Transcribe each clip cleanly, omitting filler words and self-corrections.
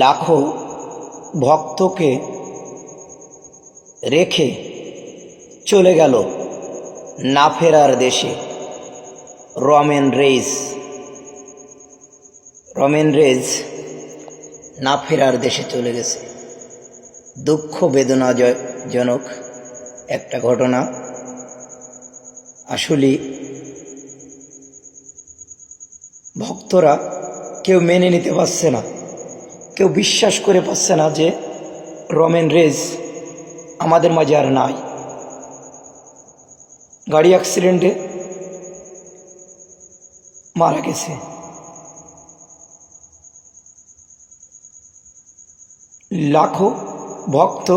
লাখো ভক্তকে রেখে চলে গেল না ফেরার দেশে। রমেন রেইজ না ফেরার দেশে চলে গেছে। দুঃখ বেদনাজনক একটা ঘটনা। আসলে ভক্তরা কেউ মেনে নিতে পারছে না, কেউ বিশ্বাস করে পাচ্ছে না যে রমেন রেইজ আমাদের মাঝে আর নাই। গাড়ি অ্যাক্সিডেন্টে মারা গেছে। লাখো ভক্ত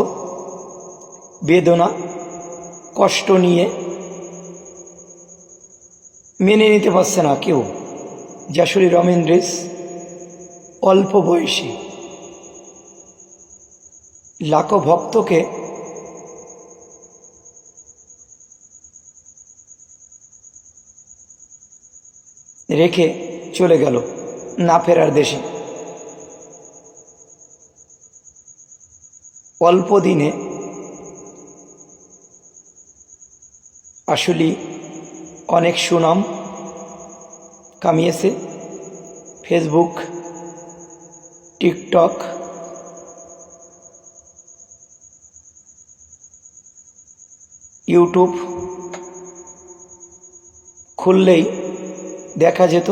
বেদনা কষ্ট নিয়ে মেনে নিতে পারছে না কেউ যে আসলে রমেন রেইজ অল্প বয়সী। লাখো ভক্তকে রেখে চলে গেল না ফেরার দেশে। অল্প দিনে আসলে অনেক সুনাম কামিয়েছে। ফেসবুক, টিকটক, ইউটিউব খুললেই দেখা যেত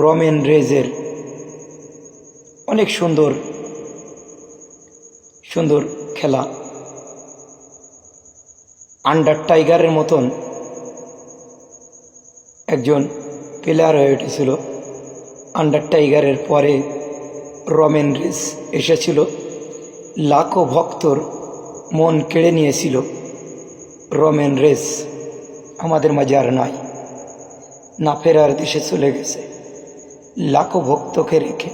রমেন রেইজের অনেক সুন্দর সুন্দর খেলা। আন্ডার টাইগারের মতন একজন প্লেয়ার হয়ে উঠেছিল। আন্ডার টাইগারের পরে রমেন রেইজ এসেছিল। লাখো ভক্তর মন কেড়ে নিয়েছিল। রমেন রেইজ আমাদের মাঝে আর নাই, না ফেরার দেশে চলে গেছে লাখো ভক্তকে রেখে।